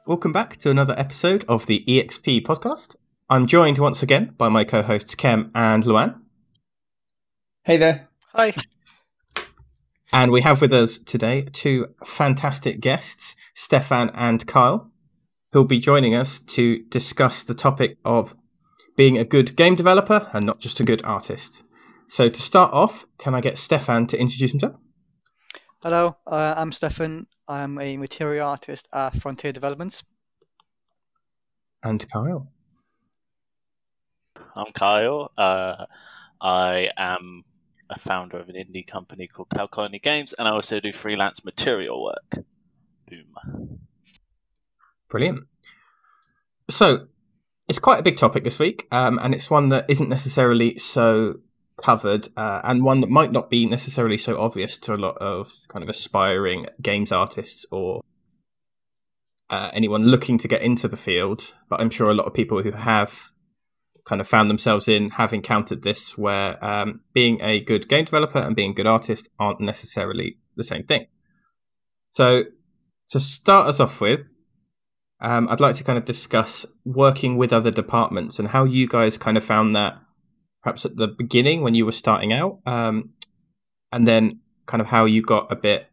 welcome back to another episode of the EXP Podcast. I'm joined once again by my co-hosts Kem and Luan. Hey there. Hi. And we have with us today two fantastic guests, Stefan and Kyle, who'll be joining us to discuss the topic of being a good game developer and not just a good artist. So to start off, can I get Stefan to introduce himself? Hello, I'm Stefan. I'm a material artist at Frontier Developments. And Kyle. I'm Kyle. I am a founder of an indie company called Cloud Colony Games, and I also do freelance material work. Boom. Brilliant. So, it's quite a big topic this week, and it's one that isn't necessarily so covered, and one that might not be necessarily so obvious to a lot of kind of aspiring games artists or anyone looking to get into the field. But I'm sure a lot of people who have kind of found themselves in have encountered this, where being a good game developer and being a good artist aren't necessarily the same thing. So to start us off with, I'd like to kind of discuss working with other departments and how you guys kind of found that perhaps at the beginning when you were starting out, and then kind of how you got a bit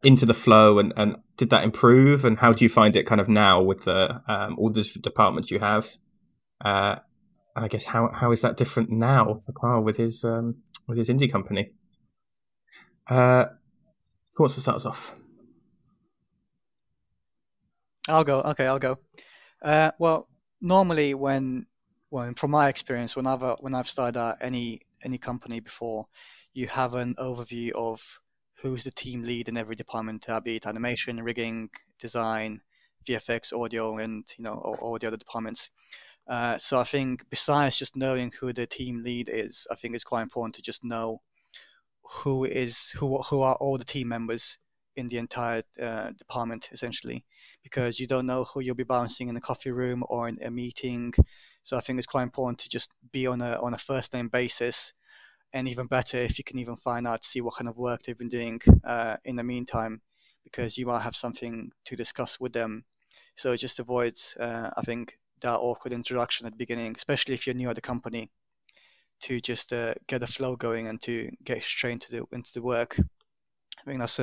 into the flow and did that improve, and how do you find it kind of now with the all the different departments you have? And I guess how is that different now for Carl with his indie company? Who wants to start us off? I'll go. Okay, I'll go. Well, normally from my experience, when I've started at any company before, you have an overview of who's the team lead in every department, be it animation, rigging, design, VFX, audio, and all the other departments. So I think besides just knowing who the team lead is, I think it's quite important to just know who are all the team members in the entire department, essentially, because you don't know who you'll be bouncing in a coffee room or in a meeting. So I think it's quite important to just be on a first name basis, and even better if you can even see what kind of work they've been doing in the meantime, because you might have something to discuss with them. So it just avoids, I think, that awkward introduction at the beginning, especially if you're new at the company, to just get a flow going and to get straight into the work. I think that's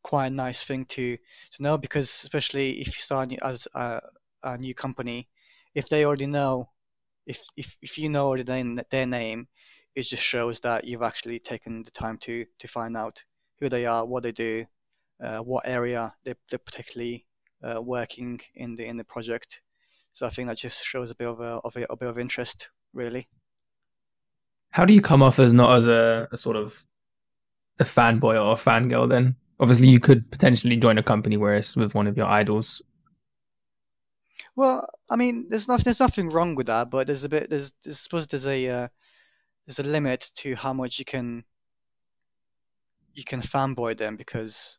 quite a nice thing to know, because especially if you start as a new company, if they already know, if you know already their name, it just shows that you've actually taken the time to find out who they are, what they do, what area they're particularly working in the project. So I think that just shows a bit of interest, really. How do you come off as not as a sort of a fanboy or a fangirl then? Obviously, you could potentially join a company where it's with one of your idols. Well, I mean, there's nothing wrong with that, but I suppose there's a limit to how much you can fanboy them, because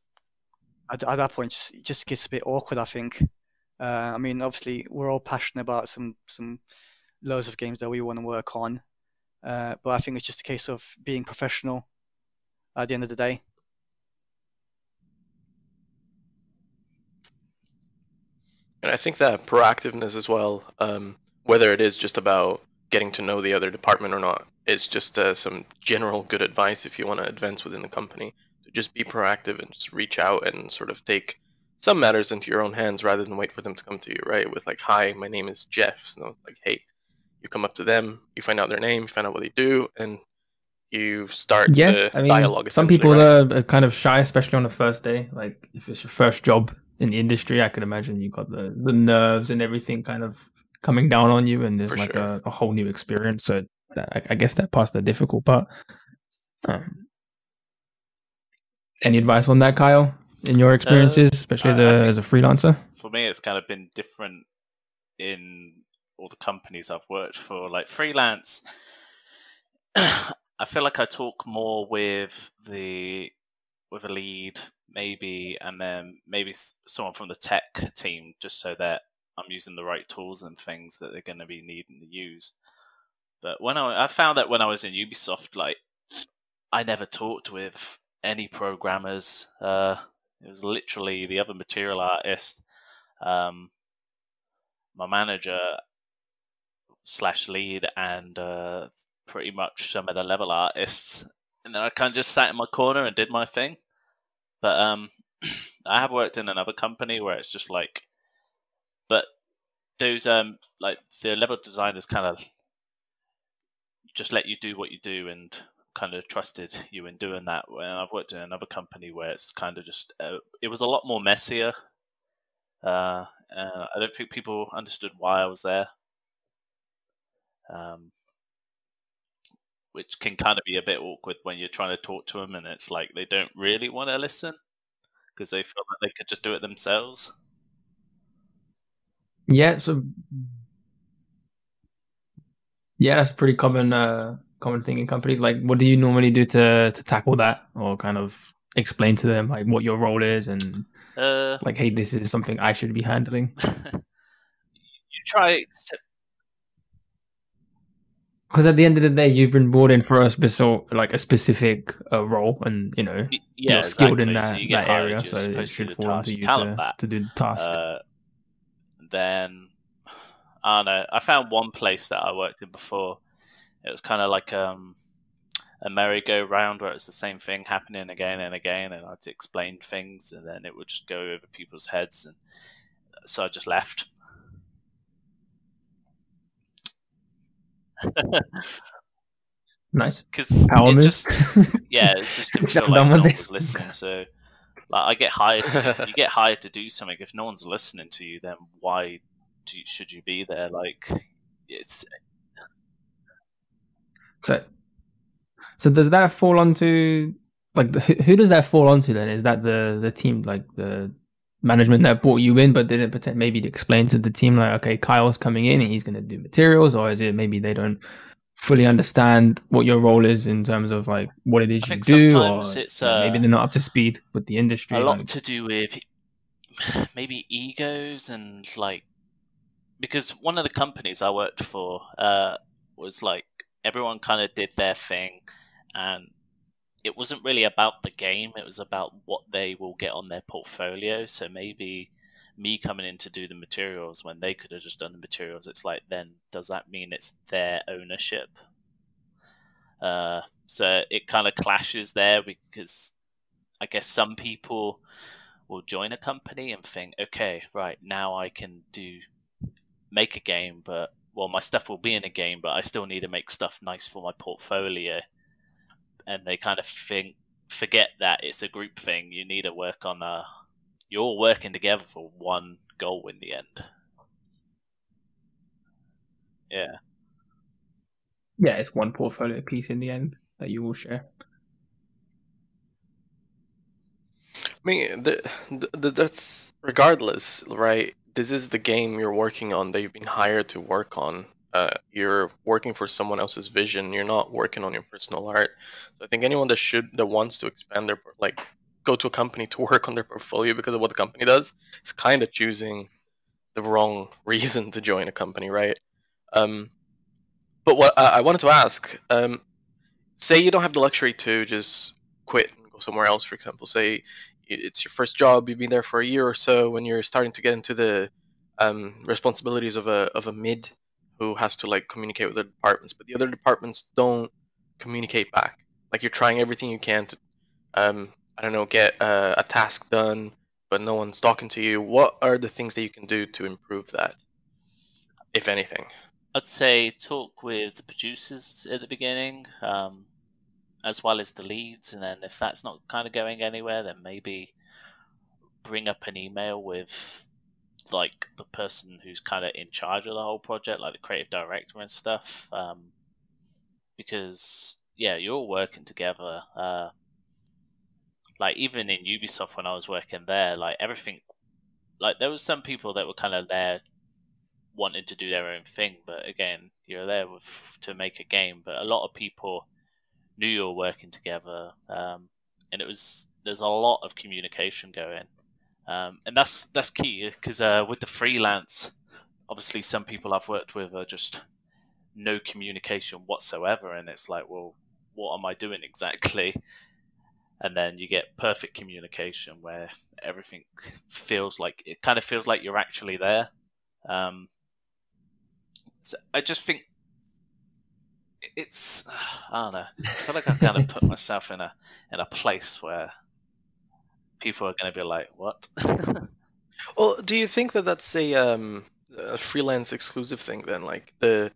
at that point it just gets a bit awkward, I think. I mean, obviously we're all passionate about some loads of games that we want to work on, but I think it's just a case of being professional at the end of the day. And I think that proactiveness as well, whether it is just about getting to know the other department or not, is just some general good advice if you want to advance within the company. To just be proactive and just reach out and sort of take some matters into your own hands rather than wait for them to come to you, right? With like, hi, my name is Jeff. So like, hey, you come up to them, you find out their name, you find out what they do, and you start the dialogue. Some people are kind of shy, especially on the first day. Like if it's your first job in the industry, I could imagine you got the nerves and everything kind of coming down on you, and there's a whole new experience. So I guess that part's the difficult part. Any advice on that, Kyle, in your experiences, especially as a freelancer? For me, it's kind of been different in all the companies I've worked for. Like freelance, I feel like I talk more with a lead, maybe, and then maybe someone from the tech team, just so that I'm using the right tools and things that they're going to be needing to use. But when I found that when I was in Ubisoft, like I never talked with any programmers. It was literally the other material artist. my manager / lead, and pretty much some of the level artists, and then I kind of just sat in my corner and did my thing. But I have worked in another company where it's just like, but those like the level designers kind of just let you do what you do and kind of trusted you in doing that. When I've worked in another company where it's kind of just it was a lot more messier. I don't think people understood why I was there, which can kind of be a bit awkward when you're trying to talk to them and it's like they don't really want to listen because they feel like they could just do it themselves. Yeah, so yeah, that's a pretty common thing in companies. Like, what do you normally do to tackle that, or kind of explain to them like what your role is and like, hey, this is something I should be handling? You try. Because at the end of the day, you've been brought in for a specific role, and you're skilled in that, so that area, so it should fall onto you to do the task. Then I don't know. I found one place that I worked in before. It was kind of like a merry-go-round where it's the same thing happening again and again, and I had to explain things, and then it would just go over people's heads, and so I just left. Nice. Because it just didn't feel like no one was listening. So, like, I get hired. You get hired to do something. If no one's listening to you, then why should you be there? Like, it's. So does that fall onto like who does that fall onto then? Is that the team, like the management that brought you in, but didn't maybe explain to the team like, okay, Kyle's coming in and he's going to do materials, or is it maybe they don't fully understand what your role is in terms of like what it is you do, or it's, maybe they're not up to speed with the industry? A lot to do with maybe egos and like, because one of the companies I worked for was like everyone kind of did their thing, and it wasn't really about the game. It was about what they will get on their portfolio. So maybe me coming in to do the materials when they could have just done the materials, it's like, then does that mean it's their ownership? So it kind of clashes there, because I guess some people will join a company and think, okay, right, now I can make a game, but well, my stuff will be in a game, but I still need to make stuff nice for my portfolio. And they kind of forget that it's a group thing. You need to work on you're all working together for one goal in the end. Yeah. Yeah, it's one portfolio piece in the end that you will share. I mean, that's regardless, right? This is the game you're working on, that you've been hired to work on. You're working for someone else's vision. You're not working on your personal art. So I think anyone that wants to expand their, like, go to a company to work on their portfolio because of what the company does, is kind of choosing the wrong reason to join a company, right? But what I wanted to ask, say you don't have the luxury to just quit and go somewhere else, for example. Say it's your first job, you've been there for a year or so, when you're starting to get into the responsibilities of a mid who has to like communicate with the departments, but the other departments don't communicate back. Like, you're trying everything you can to, I don't know, get a task done, but no one's talking to you. What are the things that you can do to improve that, if anything? I'd say talk with the producers at the beginning, as well as the leads, and then if that's not kind of going anywhere, then maybe bring up an email with like the person who's kind of in charge of the whole project, like the creative director and stuff, because you're all working together. Like, even in Ubisoft when I was working there, like everything, like there was some people that were kind of there wanting to do their own thing, but again, you're there to make a game, but a lot of people knew you were working together, and there's a lot of communication going. And that's key, because with the freelance, obviously some people I've worked with are just no communication whatsoever, and it's like, well, what am I doing exactly? and then you get perfect communication where everything feels like you're actually there. So I just think it's, I don't know. I feel like I've kind of put myself in a place where people are going to be like, "What?" Well, do you think that that's a freelance exclusive thing then, like the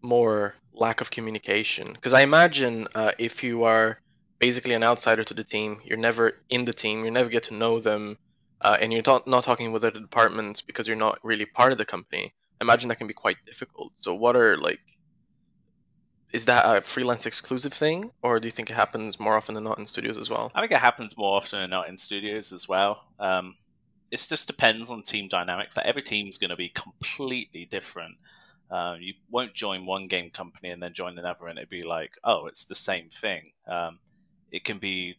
more lack of communication? Because I imagine if you are basically an outsider to the team, you're never in the team, you never get to know them, and you're not talking with other departments because you're not really part of the company. I imagine that can be quite difficult. So what are, like, is that a freelance exclusive thing, or do you think it happens more often than not in studios as well? I think it happens more often than not in studios as well. It just depends on team dynamics. Like, every team's going to be completely different. You won't join one game company and then join another and it'd be like, oh, it's the same thing. It can be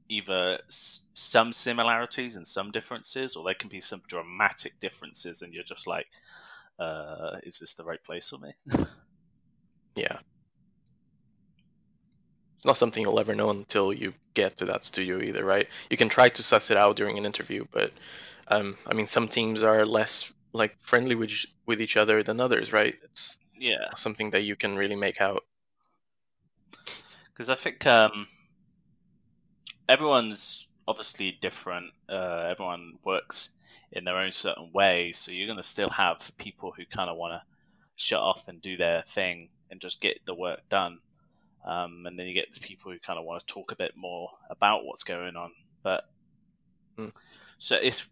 either some similarities and some differences, or there can be some dramatic differences and you're just like, is this the right place for me? Yeah. It's not something you'll ever know until you get to that studio either, right? You can try to suss it out during an interview, but I mean, some teams are less like friendly with each other than others, right? It's something that you can really make out. Because I think everyone's obviously different. Everyone works in their own certain way, so you're going to still have people who kind of want to shut off and do their thing and just get the work done. And then you get people who kind of want to talk a bit more about what's going on. But so it's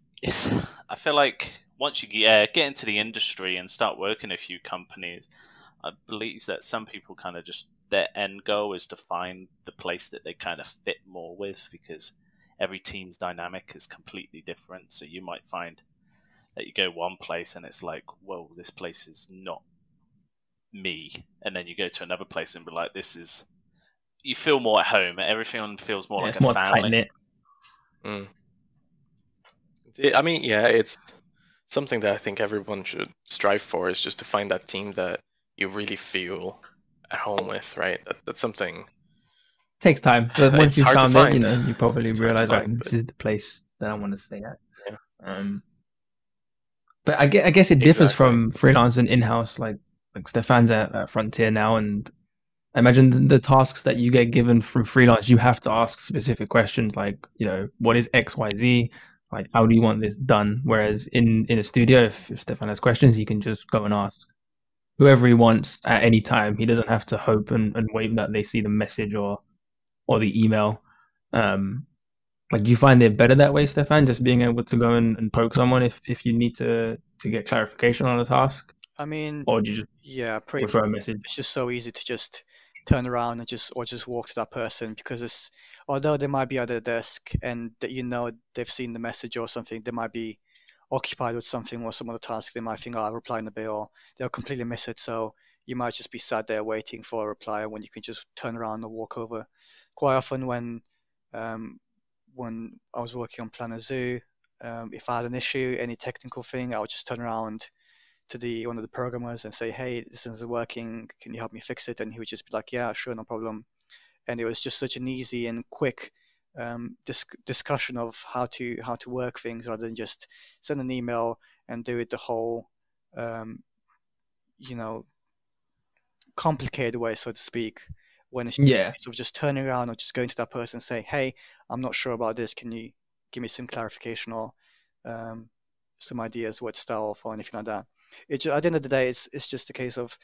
I feel like once you get into the industry and start working a few companies, I believe that some people kind of just, their end goal is to find the place that they kind of fit more with, because every team's dynamic is completely different. So you might find that you go one place and it's like, whoa, this place is not me. And then you go to another place and be like, you feel more at home. Everything feels more like a family. I mean, yeah, it's something that I think everyone should strive for, is just to find that team that you really feel at home with, right? That's something. It takes time, but once you've found it, you probably realize, right, this is the place that I want to stay at. Yeah. But I guess it differs from freelance and in-house. Like Stefan's at Frontier now, and I imagine the tasks that you get given from freelance, you have to ask specific questions like, what is X, Y, Z? Like, how do you want this done? Whereas in a studio, if Stefan has questions, he can just go and ask whoever he wants at any time. He doesn't have to hope and wait that they see the message or the email. Like, do you find it better that way, Stefan? Just being able to go and poke someone if you need to get clarification on a task? I mean, or do you just prefer a message? It's just so easy to just turn around and just walk to that person, because although they might be at their desk and they've seen the message or something, they might be occupied with something or some other task. They might think, I'll reply in a bit, or they'll completely miss it. So you might just be sat there waiting for a reply when you can just turn around and walk over. Quite often when I was working on Planet Zoo, if I had an issue, any technical thing, I would just turn around to one of the programmers and say, hey, this isn't working, can you help me fix it? And he would just be like, yeah, sure, no problem. And it was just such an easy and quick discussion of how to work things, rather than just send an email and do it the whole complicated way, so to speak, when it's sort of just turning around or just going to that person and say, hey, I'm not sure about this, can you give me some clarification or some ideas what style or anything like that. At the end of the day, it's just a case of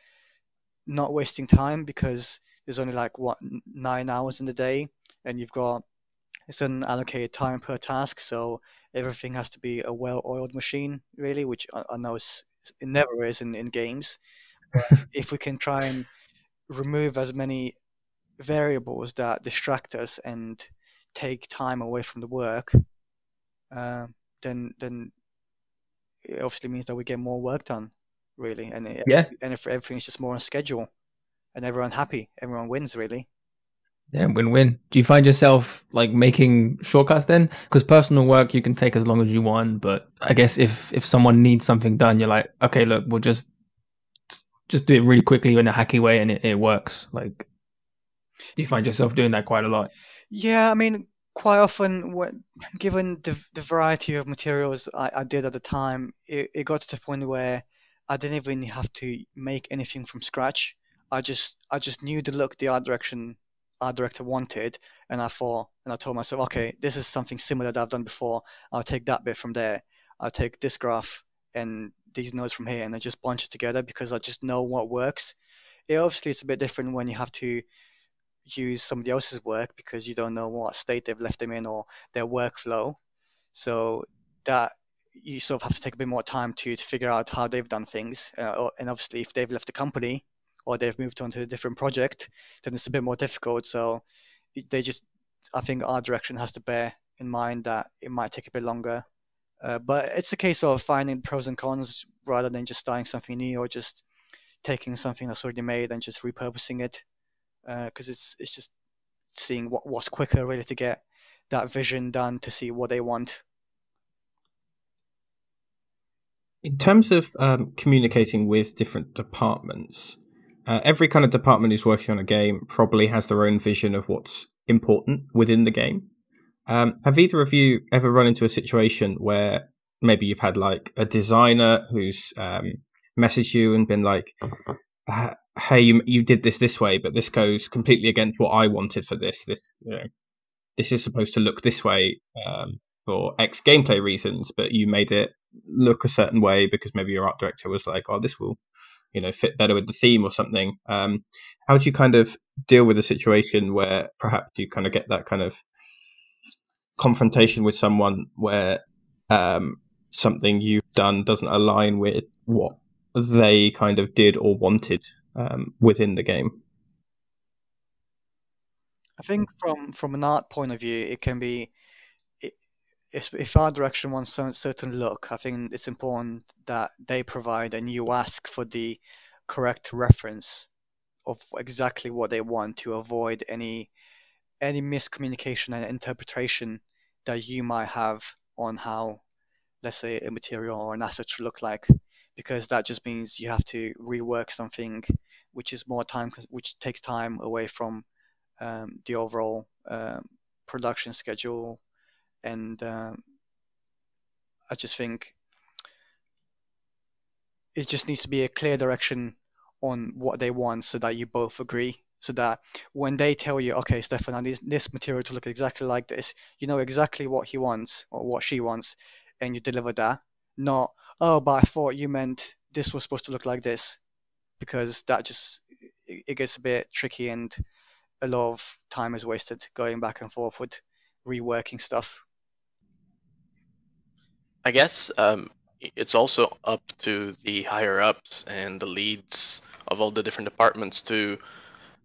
not wasting time, because there's only 9 hours in the day, and you've got a certain allocated time per task, so everything has to be a well-oiled machine, really, which I know it never is in games. But if we can try and remove as many variables that distract us and take time away from the work, then it obviously means that we get more work done, really, and if everything is just more on schedule, and everyone happy, everyone wins, really. Yeah, win-win. Do you find yourself making shortcuts then? Because personal work you can take as long as you want, but I guess if someone needs something done, you're like, okay, look, we'll just do it really quickly in a hacky way, and it works. Do you find yourself doing that quite a lot? Yeah, I mean, quite often, given the variety of materials I did at the time, it got to the point where I didn't even have to make anything from scratch. I just knew the look the art director wanted, and I told myself, okay, this is something similar that I've done before. I'll take that bit from there. I'll take this graph and these nodes from here, and I just bunch it together because I just know what works. Obviously, it's a bit different when you have to use somebody else's work because you don't know what state they've left them in or their workflow. So that you sort of have to take a bit more time to figure out how they've done things. And obviously, if they've left the company or they've moved on to a different project, then it's a bit more difficult. So I think art direction has to bear in mind that it might take a bit longer. But it's a case of finding pros and cons rather than just starting something new or just taking something that's already made and just repurposing it. Because it's just seeing what's quicker really to get that vision done to see what they want. In terms of communicating with different departments, every kind of department who's working on a game probably has their own vision of what's important within the game. Have either of you ever run into a situation where maybe you've had like a designer who's messaged you and been like, hey, you did this way, but this goes completely against what I wanted for this. This is supposed to look this way for X gameplay reasons, but you made it look a certain way because maybe your art director was like, oh, this will, fit better with the theme or something. How do you kind of deal with a situation where perhaps you kind of get that kind of confrontation with someone where something you've done doesn't align with what they kind of did or wanted within the game? I think from an art point of view, it can be, if art direction wants a certain look, I think it's important that they provide and you ask for the correct reference of exactly what they want to avoid any miscommunication and interpretation that you might have on how, let's say, a material or an asset should look like, because that just means you have to rework something which takes time away from the overall production schedule. And I just think it just needs to be a clear direction on what they want so that you both agree, so that when they tell you, okay, Stefan, I need this material to look exactly like this, you know exactly what he wants or what she wants, and you deliver that. Not, oh, but I thought you meant this was supposed to look like this, because that just, it gets a bit tricky and a lot of time is wasted going back and forth with reworking stuff. I guess it's also up to the higher ups and the leads of all the different departments to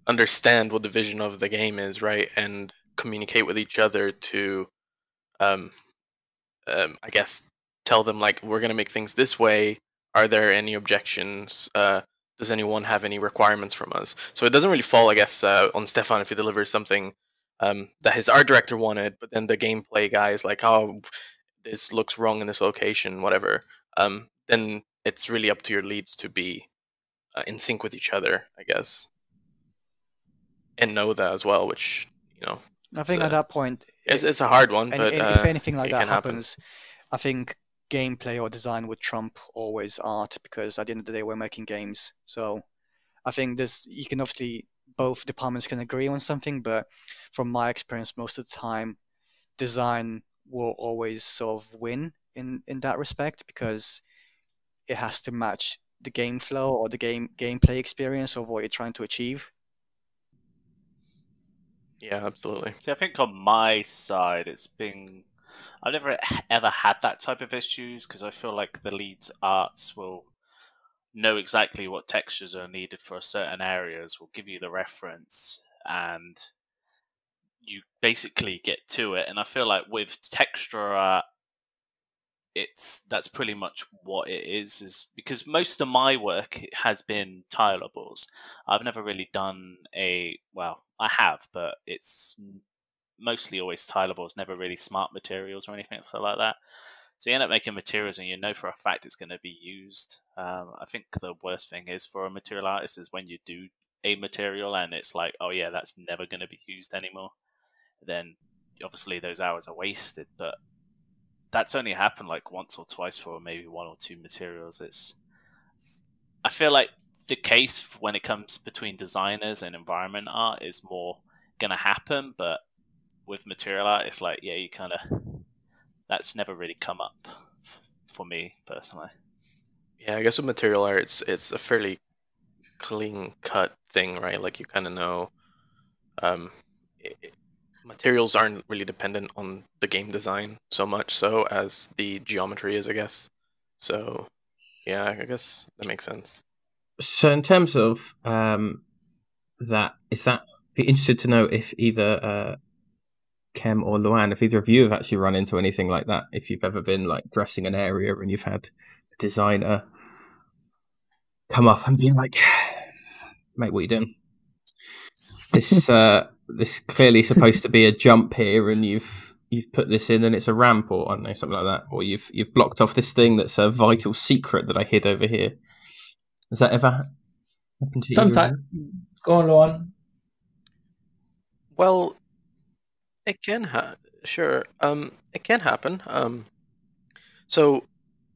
understand what the vision of the game is, right? And communicate with each other to, I guess, tell them, like, we're going to make things this way. Are there any objections? Does anyone have any requirements from us? So it doesn't really fall, I guess, on Stefan if he delivers something that his art director wanted, but then the gameplay guy is like, oh, this looks wrong in this location, whatever. Then it's really up to your leads to be in sync with each other, I guess, and know that as well. Which I think at that point, it's a hard one. But if anything like that happens, I think gameplay or design would trump always art, because at the end of the day, we're making games. So I think you can obviously, both departments can agree on something, but from my experience, most of the time, design will always sort of win in that respect, because it has to match the game flow or the gameplay experience of what you're trying to achieve. Yeah, absolutely. See, I think on my side, I've never ever had that type of issues, because I feel like the lead's arts will know exactly what textures are needed for certain areas, will give you the reference, and you basically get to it. And I feel like with texture art, that's pretty much what it is because most of my work has been tilables. I've never really done I have, but it's mostly always tilables, never really smart materials or anything like that. So you end up making materials and you know for a fact it's going to be used. I think the worst thing is for a material artist is when you do a material and it's like, oh yeah, that's never going to be used anymore. Then obviously those hours are wasted, but that's only happened like once or twice for maybe one or two materials. I feel like the case when it comes between designers and environment art is more gonna happen, but with material art, it's like, yeah, you kind of, that's never really come up for me personally. Yeah, I guess with material art, it's a fairly clean cut thing, right? Like you kind of know, materials aren't really dependent on the game design so much so as the geometry is, I guess. So yeah, I guess that makes sense. So in terms of that, be interested to know if either Kem or Luan, if either of you have actually run into anything like that, if you've ever been like dressing an area and you've had a designer come up and be like, mate, what are you doing? This clearly supposed to be a jump here, and you've put this in and it's a ramp, or I don't know, something like that, or you've blocked off this thing that's a vital secret that I hid over here. Has that ever happened to you? Sometimes. Go on, Luan. Well, it can sure. It can happen. So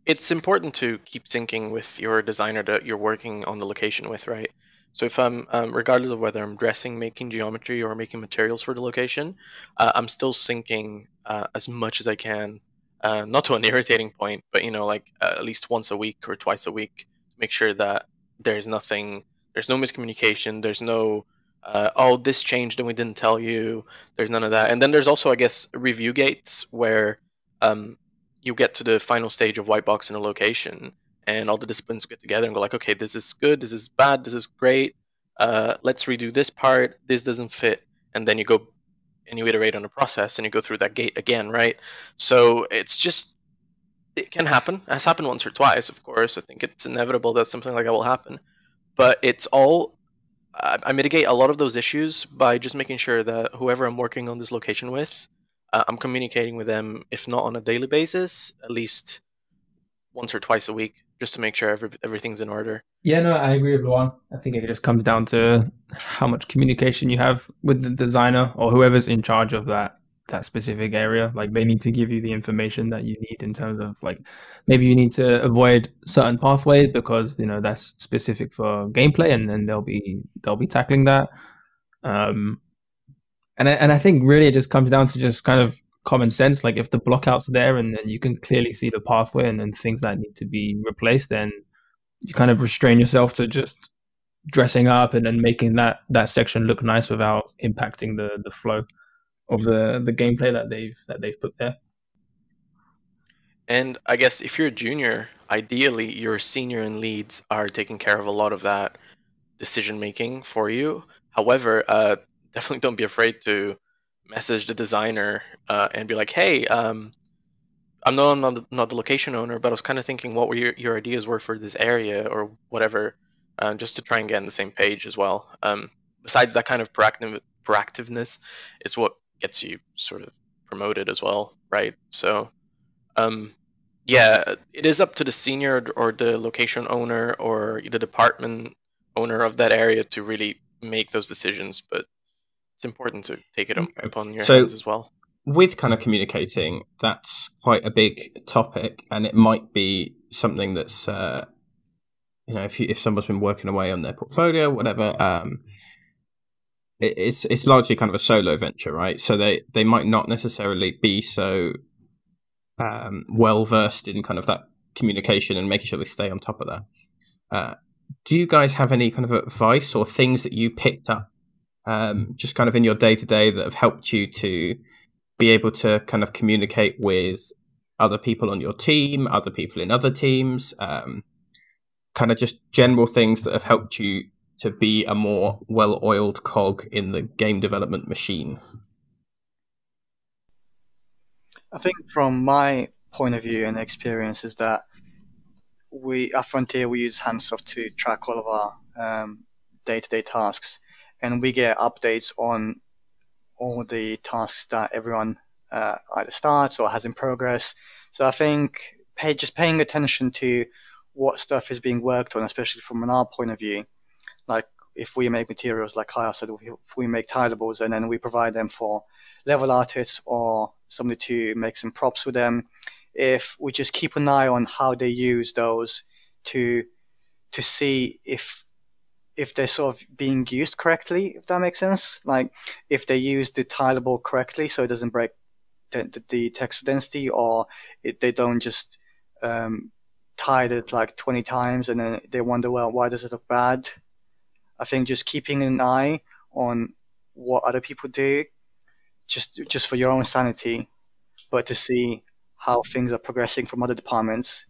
it's important to keep syncing with your designer that you're working on the location with, right? So if I'm, regardless of whether I'm dressing, making geometry, or making materials for the location, I'm still syncing as much as I can, not to an irritating point, but like at least once a week or twice a week, to make sure that there's no miscommunication, there's no, oh, this changed and we didn't tell you. There's none of that. And then there's also, I guess, review gates where you get to the final stage of white box in a location, and all the disciplines get together and go like, okay, this is good, this is bad, this is great. Let's redo this part. This doesn't fit, and then you go and you iterate on the process and you go through that gate again, right? So it's just, it can happen. It has happened once or twice, of course. I think it's inevitable that something like that will happen, but it's all. I mitigate a lot of those issues by just making sure that whoever I'm working on this location with, I'm communicating with them, if not on a daily basis, at least once or twice a week, just to make sure everything's in order. Yeah, no, I agree with Luan. I think it just comes down to how much communication you have with the designer or whoever's in charge of that specific area. Like, they need to give you the information that you need in terms of, like, maybe you need to avoid certain pathways because that's specific for gameplay, and then they'll be tackling that. And I think really it just comes down to just kind of common sense. Like, if the blockout's there and you can clearly see the pathway and things that need to be replaced, then you kind of restrain yourself to just dressing up and then making that section look nice without impacting the flow of the gameplay that they've put there. And I guess if you're a junior, ideally your senior and leads are taking care of a lot of that decision making for you. However, definitely don't be afraid to message the designer and be like, hey, I'm not the location owner, but I was kind of thinking what were your ideas were for this area or whatever, just to try and get on the same page as well. Besides that kind of proactiveness, it's what gets you sort of promoted as well, right? So yeah, it is up to the senior or the location owner or the department owner of that area to really make those decisions, but it's important to take it upon your hands as well. With kind of communicating, that's quite a big topic, and it might be something that's if someone's been working away on their portfolio, whatever, it's largely kind of a solo venture, right? So they might not necessarily be so well versed in kind of that communication and making sure they stay on top of that. Do you guys have any kind of advice or things that you picked up just kind of in your day-to-day that have helped you to be able to kind of communicate with other people on your team, other people in other teams, kind of just general things that have helped you to be a more well-oiled cog in the game development machine? I think from my point of view and experience is that at Frontier, we use Handsoft to track all of our day-to-day tasks, and we get updates on all the tasks that everyone either starts or has in progress. So I think just paying attention to what stuff is being worked on, especially from an art point of view, like if we make materials, like Kyle said, if we make tilables and then we provide them for level artists or somebody to make some props with them, if we just keep an eye on how they use those to see if they're sort of being used correctly, if that makes sense. Like if they use the tilable correctly so it doesn't break the texture density, or they don't just tile it like 20 times and then they wonder, well, why does it look bad? I think just keeping an eye on what other people do, just for your own sanity, but to see how things are progressing from other departments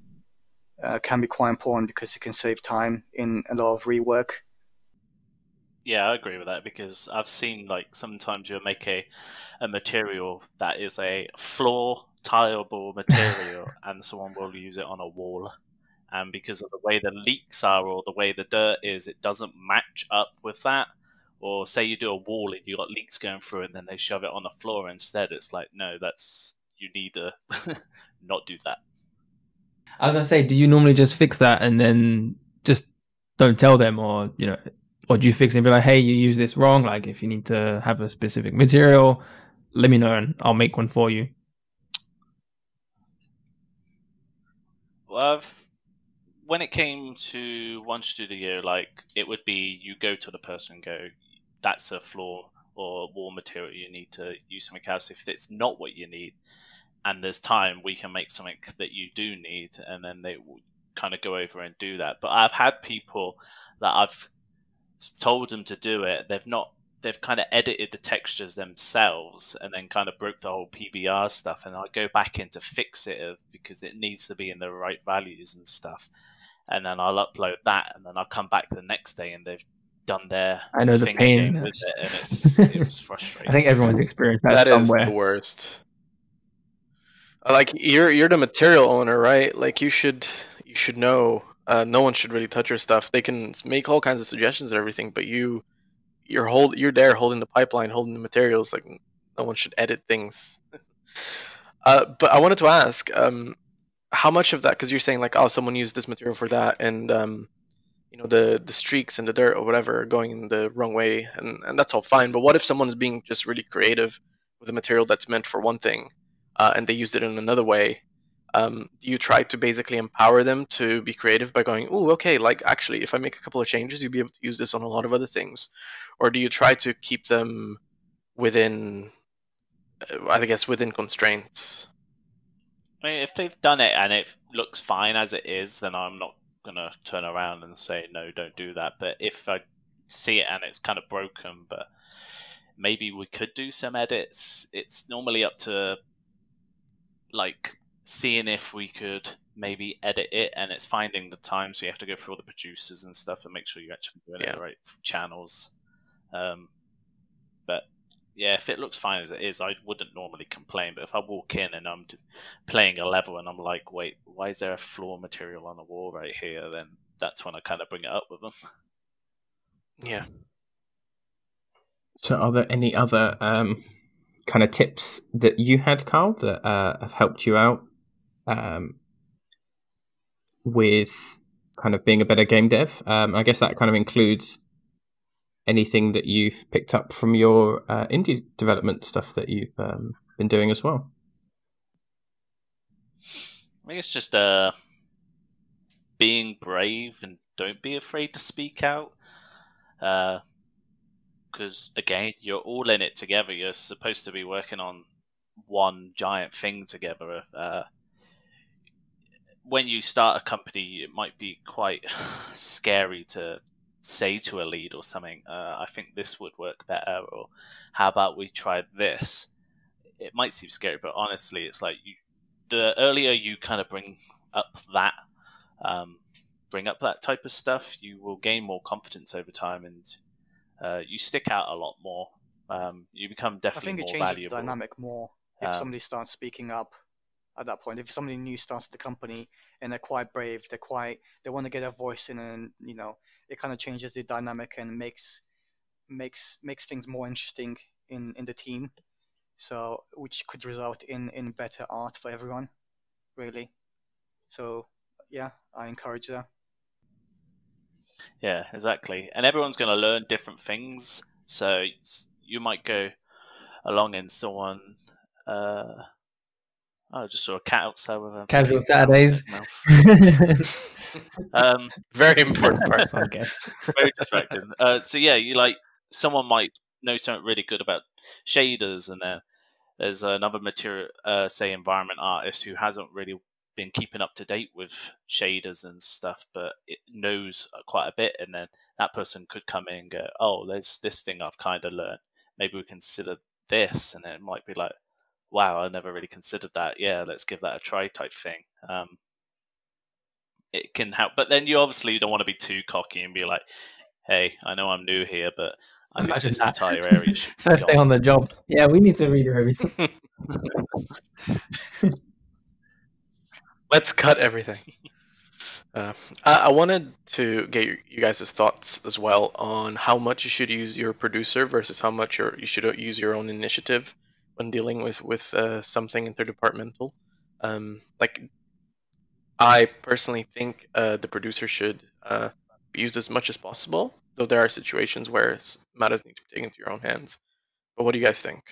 can be quite important, because it can save time in a lot of rework. Yeah, I agree with that, because I've seen like sometimes you'll make a material that is a floor tileable material and someone will use it on a wall, and because of the way the leaks are or the way the dirt is, it doesn't match up with that. Or say you do a wall and you got leaks going through it and then they shove it on the floor instead. It's like, no, you need to not do that. I was gonna say, do you normally just fix that and then just don't tell them, or or do you fix it and be like, hey, you use this wrong? Like, if you need to have a specific material, let me know and I'll make one for you. Well, when it came to one studio, like it would be you go to the person and go, that's a floor or wall material, you need to use something else. If it's not what you need and there's time, we can make something that you do need, and then they will kind of go over and do that. But I've had people that I've told them to do it, they've kind of edited the textures themselves and then kind of broke the whole PBR stuff, and I go back in to fix it because it needs to be in the right values and stuff, and then I'll upload that, and then I'll come back the next day and they've done their thing again with it, and it was frustrating. I think everyone's experienced that somewhere. Is the worst. Like you're the material owner, right? Like you should know. No one should really touch your stuff. They can make all kinds of suggestions and everything, but you're there holding the pipeline, holding the materials. Like no one should edit things. But I wanted to ask, how much of that? Because you're saying like, oh, someone used this material for that, and the streaks and the dirt or whatever are going in the wrong way, and that's all fine. But what if someone is being just really creative with a material that's meant for one thing, and they used it in another way? Do you try to basically empower them to be creative by going, oh, okay, like actually, if I make a couple of changes, you'll be able to use this on a lot of other things? Or do you try to keep them within, I guess, within constraints? I mean, if they've done it and it looks fine as it is, then I'm not going to turn around and say, no, don't do that. But if I see it and it's kind of broken, but maybe we could do some edits, it's normally up to, like, seeing if we could maybe edit it, and it's finding the time, so you have to go through all the producers and stuff and make sure you're actually doing it in the right channels. But yeah, if it looks fine as it is, I wouldn't normally complain. But if I walk in and I'm playing a level and I'm like, wait, why is there a floor material on the wall right here? Then that's when I kind of bring it up with them. Yeah. So are there any other kind of tips that you had, Carl, that have helped you out with kind of being a better game dev? I guess that kind of includes anything that you've picked up from your indie development stuff that you've been doing as well. I think it's just being brave and don't be afraid to speak out. Because, again, you're all in it together. You're supposed to be working on one giant thing together. When you start a company, it might be quite scary to say to a lead or something, I think this would work better, or how about we try this? It might seem scary, but honestly, it's like the earlier you kind of bring up that type of stuff, you will gain more confidence over time, and you stick out a lot more. You become definitely more valuable. I think it changes the dynamic more if somebody starts speaking up at that point. If somebody new starts the company and they're quite brave, they want to get their voice in, and it kind of changes the dynamic and makes things more interesting in the team. So which could result in better art for everyone, really. So yeah, I encourage that. Yeah, exactly. And everyone's going to learn different things. So you might go along and someone... I just saw a cat outside with a Casual mouse in Saturdays. its mouth. Very important part. I guess. Very distracting. So yeah, someone might know something really good about shaders, and then there's another material, say environment artist who hasn't really been keeping up to date with shaders and stuff, but it knows quite a bit, and then that person could come in and go, "Oh, there's this thing I've kind of learned. Maybe we consider this," and then it might be like, "Wow, I never really considered that. Yeah, let's give that a try," type thing. It can help, but then you obviously don't want to be too cocky and be like, "Hey, I know I'm new here, but I think this entire area should be First day on the job. Yeah, we need to redo everything. Let's cut everything. I wanted to get you guys' thoughts as well on how much you should use your producer versus how much you should use your own initiative when dealing with something interdepartmental. Like, I personally think the producer should be used as much as possible, though there are situations where matters need to be taken into your own hands. But what do you guys think?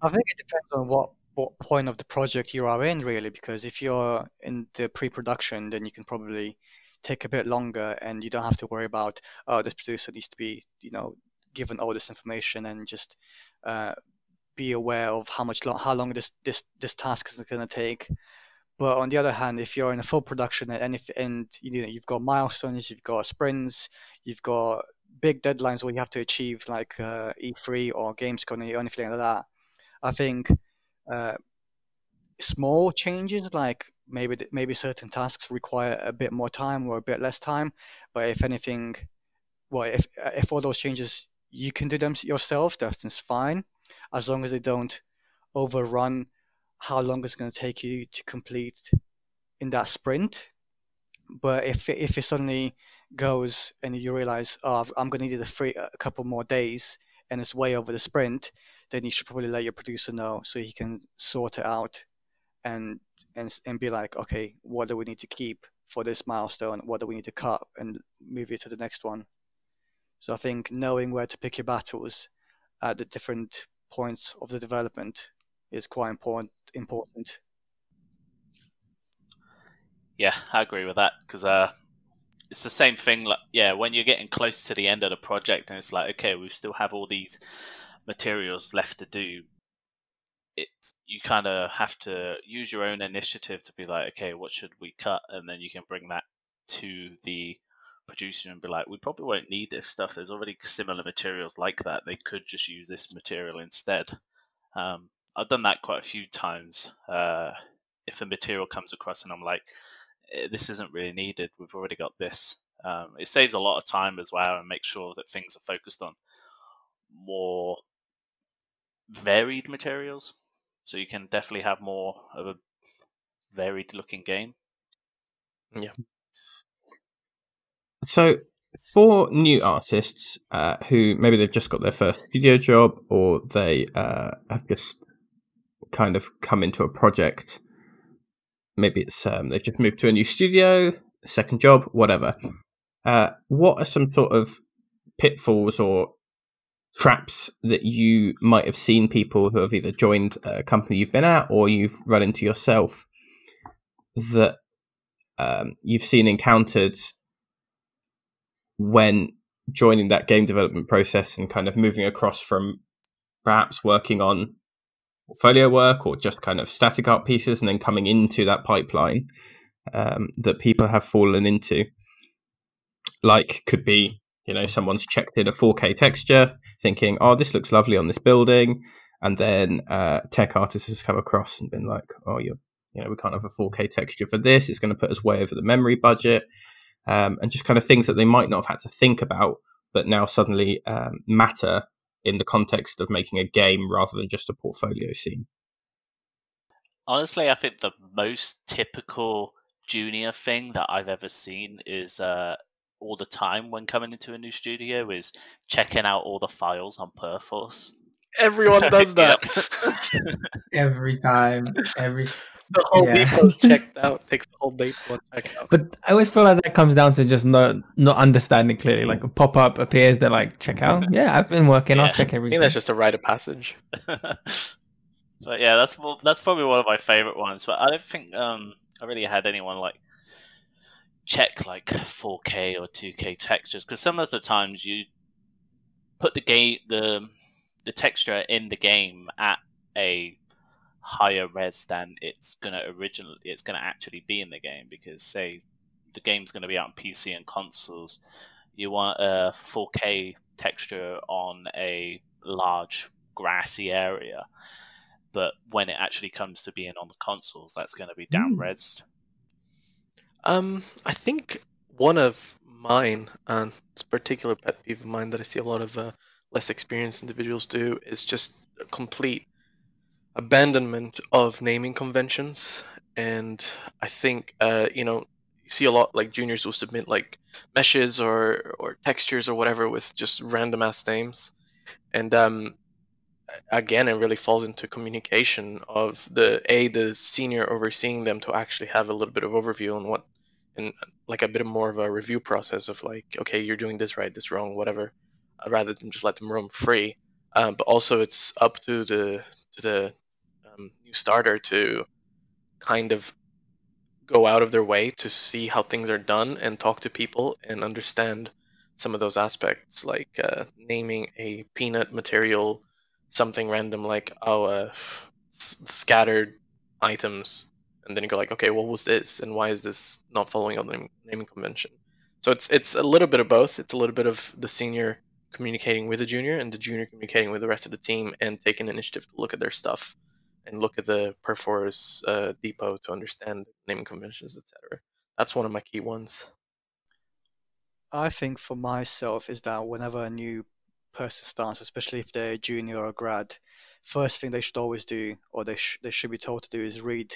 I think it depends on what point of the project you are in, really, because if you're in the pre-production, then you can probably take a bit longer and you don't have to worry about, oh, this producer needs to be, given all this information, and just be aware of how long this task is going to take. But on the other hand, if you're in a full production and you've got milestones, you've got sprints, you've got big deadlines where you have to achieve, like E3 or Gamescom or anything like that, I think small changes, like maybe certain tasks require a bit more time or a bit less time. But if anything, well, if all those changes you can do them yourself, that's fine, as long as they don't overrun how long it's going to take you to complete in that sprint. But if it suddenly goes and you realize, oh, I'm going to need a couple more days, and it's way over the sprint, then you should probably let your producer know so he can sort it out and be like, okay, what do we need to keep for this milestone? What do we need to cut and move it to the next one? So I think knowing where to pick your battles at the different points of the development is quite important. Yeah, I agree with that, because it's the same thing. Like, yeah, when you're getting close to the end of the project and it's like, okay, we still have all these materials left to do, you kind of have to use your own initiative to be like, okay, what should we cut? And then you can bring that to the producer and be like, we probably won't need this stuff. There's already similar materials like that. They could just use this material instead. I've done that quite a few times. If a material comes across and I'm like, this isn't really needed, we've already got this. It saves a lot of time as well, and makes sure that things are focused on more varied materials. So you can definitely have more of a varied looking game. Yeah. So for new artists who maybe they've just got their first studio job, or they have just kind of come into a project, maybe it's they've just moved to a new studio, second job, whatever. What are some sort of pitfalls or traps that you might have seen people who have either joined a company you've been at or you've run into yourself that you've seen encountered when joining that game development process and kind of moving across from perhaps working on portfolio work or just kind of static art pieces and then coming into that pipeline that people have fallen into? Like, could be, someone's checked in a 4K texture thinking, oh, this looks lovely on this building, and then tech artists has come across and been like, oh, we can't have a 4K texture for this, it's going to put us way over the memory budget, and just kind of things that they might not have had to think about but now suddenly matter in the context of making a game rather than just a portfolio scene. Honestly, I think the most typical junior thing that I've ever seen is all the time when coming into a new studio is checking out all the files on Pitfalls. Everyone does that. Every time. The whole Yeah. depot's checked out. Takes the whole depot checked out. But I always feel like that comes down to just not understanding clearly. Like a pop up appears, they're like, check out. Yeah, I've been working. I'll Yeah. check I everything. think that's just a rite of passage. So yeah, that's probably one of my favorite ones. But I don't think I really had anyone like check like 4K or 2K textures, because some of the times you put the texture in the game at a higher res than it's gonna actually be in the game, because say the game's gonna be out on PC and consoles, you want a 4K texture on a large grassy area, but when it actually comes to being on the consoles, that's going to be down resed. I think one of mine, and it's a particular pet peeve of mine that I see a lot of less experienced individuals do, is just a complete abandonment of naming conventions. And I think you see a lot like juniors will submit like meshes or textures or whatever with just random ass names, and again, it really falls into communication of the senior overseeing them to actually have a little bit of overview on what, and like a bit more of a review process of like, okay, you're doing this right, this wrong, whatever, rather than just let them roam free. But also, it's up to the new starter to kind of go out of their way to see how things are done and talk to people and understand some of those aspects, like naming a peanut material something random like scattered items, and then you go like, okay, what was this and why is this not following on the naming convention? So it's a little bit of both. It's a little bit of the senior communicating with the junior and the junior communicating with the rest of the team and taking initiative to look at their stuff and look at the Perforce depot to understand naming conventions, etc. That's one of my key ones. I think for myself is that whenever a new person starts, especially if they're junior or grad, first thing they should always do, or they should be told to do, is read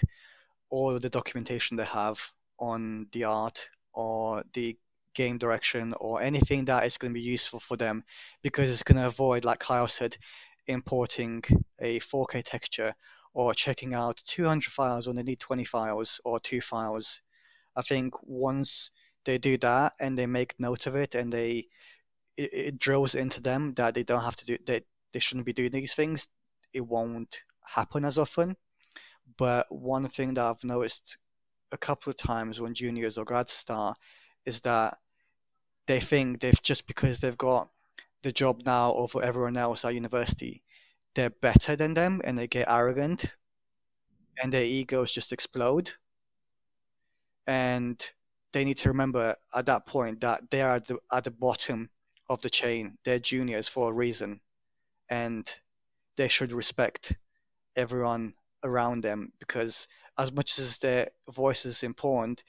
all of the documentation they have on the art or the game direction or anything that is going to be useful for them, because it's going to avoid, like Kyle said, importing a 4K texture or checking out 200 files when they need 20 files or 2 files. I think once they do that and they make note of it and it drills into them that they don't have to do, they shouldn't be doing these things, it won't happen as often. But one thing that I've noticed a couple of times when juniors or grads start is that they think just because they've got the job now over everyone else at university, they're better than them, and they get arrogant and their egos just explode. And they need to remember at that point that they are at the bottom of the chain. They're juniors for a reason, and they should respect everyone around them, because as much as their voice is important,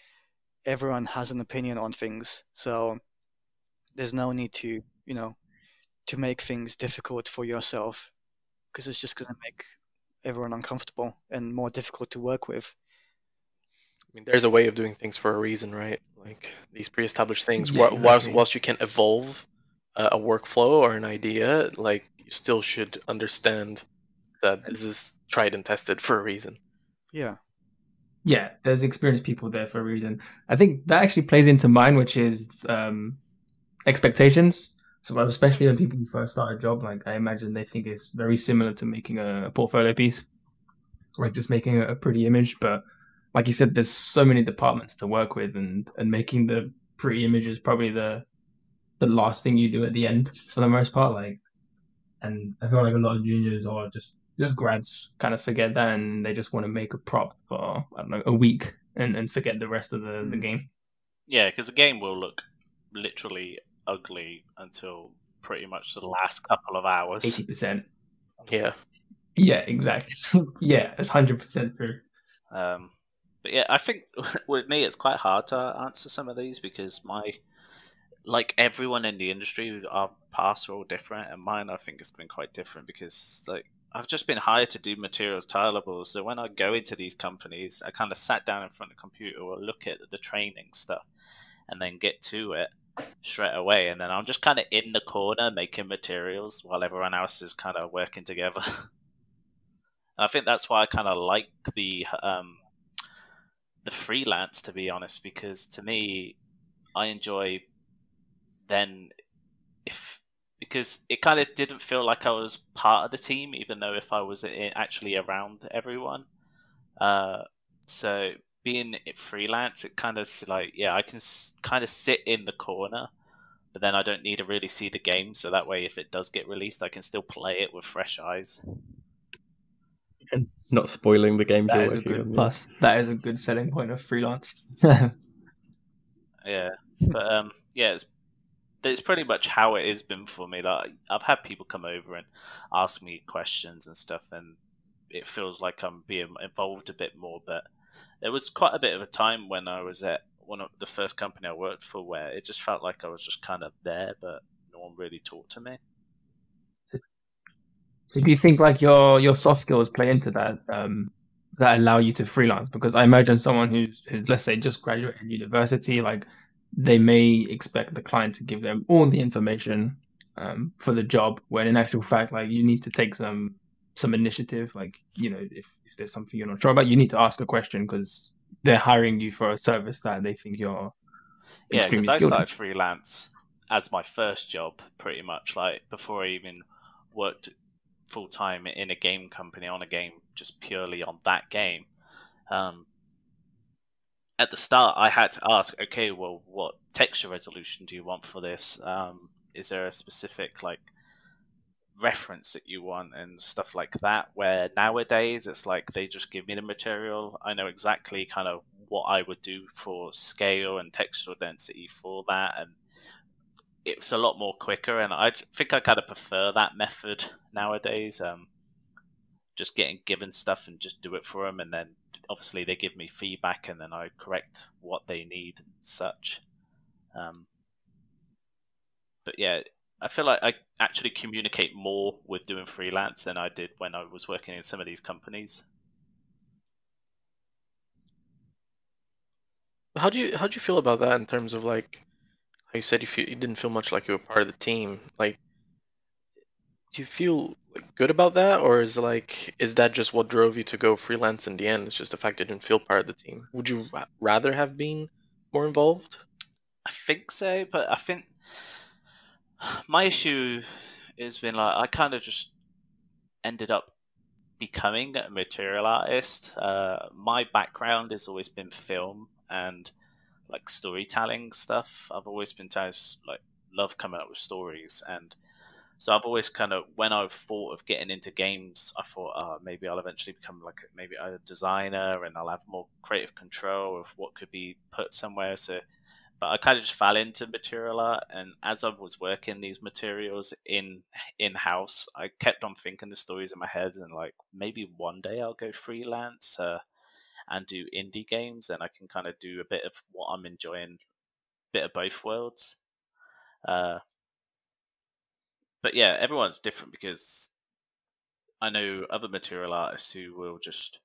everyone has an opinion on things. So there's no need to make things difficult for yourself, because it's just going to make everyone uncomfortable and more difficult to work with. I mean, there's a way of doing things for a reason, right? Like these pre-established things. Yeah, exactly. Whilst you can evolve a workflow or an idea, like you still should understand that this is tried and tested for a reason. Yeah. Yeah, there's experienced people there for a reason. I think that actually plays into mine, which is expectations. So especially when people first start a job, like I imagine they think it's very similar to making a portfolio piece, like just making a pretty image. But like you said, there's so many departments to work with, and making the pretty image is probably the last thing you do at the end for the most part. Like, and I feel like a lot of juniors or just grads kind of forget that, and they just want to make a prop for, I don't know, a week and forget the rest of the game. Yeah, because the game will look literally ugly until pretty much the last couple of hours. 80%. Yeah. Yeah, exactly. Yeah, it's 100% true. But yeah, I think with me it's quite hard to answer some of these, because like everyone in the industry, our paths are all different, and mine I think has been quite different, because like I've just been hired to do materials tileables. So when I go into these companies, I kind of sat down in front of the computer or look at the training stuff and then get to it straight away. And then I'm just kind of in the corner making materials while everyone else is kind of working together. And I think that's why I kind of like the the freelance, to be honest, because to me, I enjoy then because it kind of didn't feel like I was part of the team, even though if I was actually around everyone. So being freelance, it kind of like, yeah, I can kind of sit in the corner, but then I don't need to really see the game. So that way, if it does get released, I can still play it with fresh eyes. And not spoiling the games you're That is a working good on. plus. That is a good selling point of freelance. Yeah, but yeah, it's pretty much how it has been for me. Like, I've had people come over and ask me questions and stuff, and it feels like I'm being involved a bit more. But there was quite a bit of a time when I was at one of the first company I worked for where it just felt like I was just kind of there, but no one really talked to me. So do you think like your soft skills play into that that allow you to freelance? Because I imagine someone who's let's say just graduated university, like they may expect the client to give them all the information for the job, when in actual fact, like you need to take some initiative. Like, you know, if there's something you're not sure about, you need to ask a question because they're hiring you for a service that they think you're extremely because I skilled in. started freelance as my first job, pretty much, like before I even worked full time in a game company on a game, just purely on that game. At the start, I had to ask, okay, well, what texture resolution do you want for this? Is there a specific like reference that you want and stuff like that? Where nowadays it's like they just give me the material. I know exactly kind of what I would do for scale and textural density for that, and it's a lot more quicker. And I think I kind of prefer that method nowadays. Just getting given stuff and just do it for them, and then obviously they give me feedback, and then I correct what they need and such. But yeah, I feel like I actually communicate more with doing freelance than I did when I was working in some of these companies. How do you feel about that in terms of like you said, you didn't feel much like you were part of the team? Like, do you feel like good about that, or is that just what drove you to go freelance in the end? It's just the fact you didn't feel part of the team. Would you rather have been more involved? I think so, but I think my issue has been like I kind of just ended up becoming a material artist. My background has always been film and like storytelling stuff. I've always been like love coming up with stories, and so I've always kind of, when I've thought of getting into games, I thought, oh, maybe I'll eventually become like maybe a designer, and I'll have more creative control of what could be put somewhere. So, but I kind of just fell into material art, and as I was working these materials in house, I kept on thinking the stories in my head, and like maybe one day I'll go freelance and do indie games, and I can kind of do a bit of what I'm enjoying, bit of both worlds. But yeah, everyone's different, because I know other material artists who will just,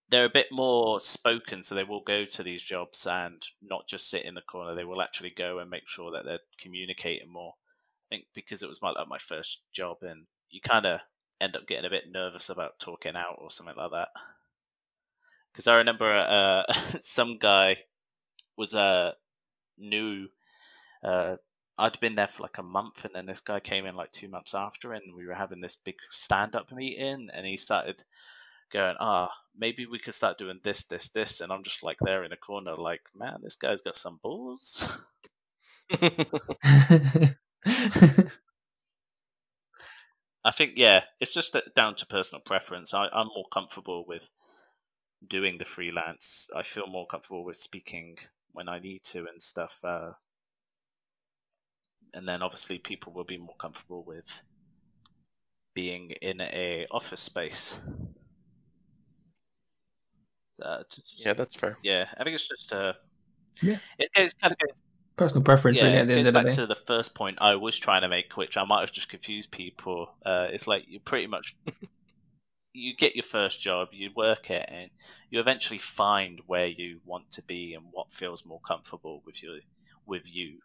they're a bit more spoken, so they will go to these jobs and not just sit in the corner. They will actually go and make sure that they're communicating more. I think because it was my first job, and you kind of end up getting a bit nervous about talking out or something like that. Because I remember some guy was new. I'd been there for like a month, and then this guy came in like 2 months after, and we were having this big stand-up meeting, and he started going, maybe we could start doing this, and I'm just like there in the corner like, man, this guy's got some balls. I think, yeah, it's just down to personal preference. I'm more comfortable with doing the freelance. I feel more comfortable with speaking when I need to and stuff. And then obviously people will be more comfortable with being in a office space. Yeah, that's fair. Yeah, I think it's just yeah, it kind of goes personal preference. Yeah, really, at the it end goes of the back day. to the first point I was trying to make, which I might have just confused people. It's like you pretty much you get your first job, you work it, and you eventually find where you want to be and what feels more comfortable with you.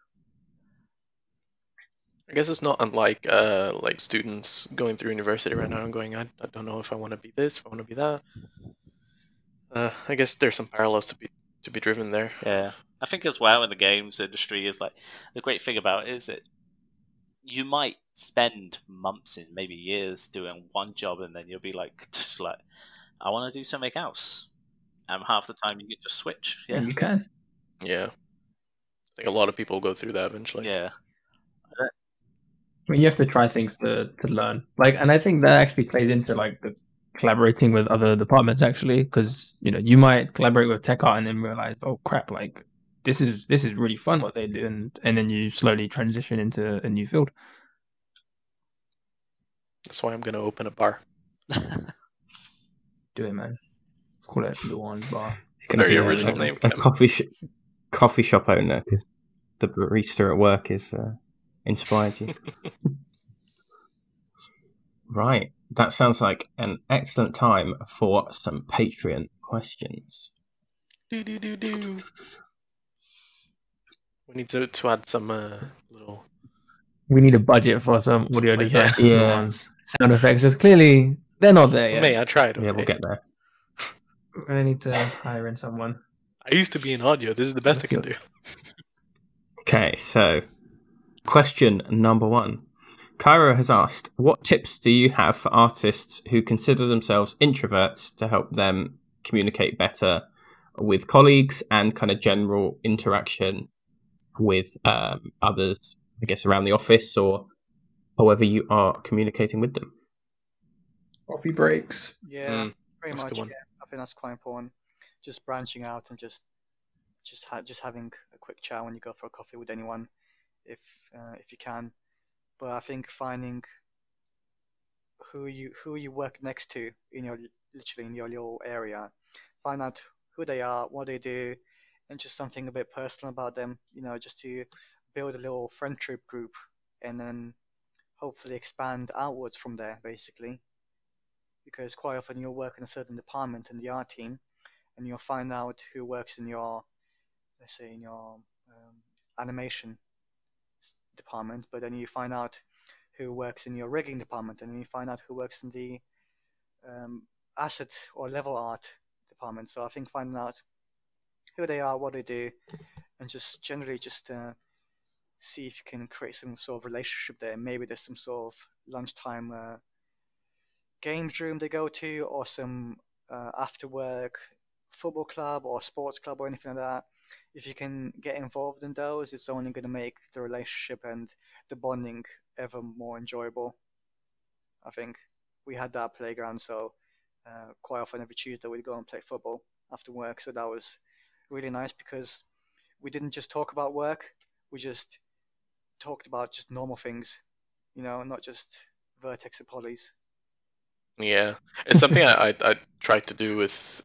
I guess it's not unlike like students going through university right now and going, I don't know if I want to be this, if I want to be that. I guess there's some parallels to be driven there. Yeah, I think as well in the games industry is like the great thing about it is that you might spend months and maybe years doing one job, and then you'll be like, just like, I want to do something else. And half the time you get to switch. Yeah, You can. Yeah. I think a lot of people go through that eventually. Yeah. I mean, you have to try things to learn. Like, and I think that actually plays into like the collaborating with other departments actually, because you might collaborate with tech art and then realize, oh crap, like this is really fun what they do, and then you slowly transition into a new field. That's why I'm gonna open a bar. Do it, man. Call it Luan Bar. It's going to Very be original name, a Kim. coffee shop owner, because the barista at work is inspired you. Right. That sounds like an excellent time for some Patreon questions. Do. We need to add some little. We need a budget for some audio Like design, that. Yeah. sound effects. Just clearly they're not there yet. May I tried. Yeah, we'll get there. I need to hire in someone. I used to be in audio. This is the best I can do. Okay, so question number 1. Cairo has asked, what tips do you have for artists who consider themselves introverts to help them communicate better with colleagues and kind of general interaction with others, I guess, around the office or however you are communicating with them? Coffee breaks. Yeah, pretty that's a much. good one. Yeah, I think that's quite important. Just branching out and just having a quick chat when you go for a coffee with anyone, if you can. But I think finding who you work next to in your little area, find out who they are, what they do, and just something a bit personal about them. Just to build a little friendship group, and then hopefully expand outwards from there, basically. Because quite often you'll work in a certain department in the art team, and you'll find out who works in your, let's say, in your animation department, but then you find out who works in your rigging department, and then you find out who works in the asset or level art department. So I think finding out who they are, what they do, and just generally just see if you can create some sort of relationship there. Maybe there's some sort of lunchtime games room they go to, or some after work football club or sports club or anything like that. If you can get involved in those, it's only going to make the relationship and the bonding ever more enjoyable. I think we had that playground, so quite often every Tuesday we'd go and play football after work. So that was really nice because we didn't just talk about work, we just talked about just normal things, not just vertex and polys. Yeah, it's something I tried to do with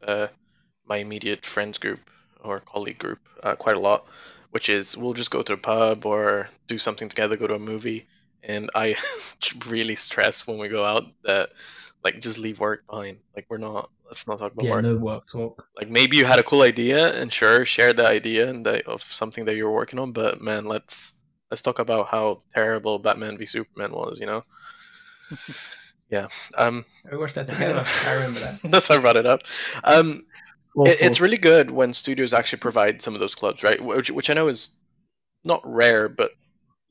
my immediate friends group or colleague group quite a lot, which is we'll just go to a pub or do something together, go to a movie, and I really stress when we go out that like just leave work behind. Like let's not talk about work. No work talk. Like maybe you had a cool idea and sure, share the idea and of something that you're working on, but man, let's talk about how terrible Batman v Superman was, Yeah. We watched that together. I remember that. That's why I brought it up. It's really good when studios actually provide some of those clubs, right? Which I know is not rare, but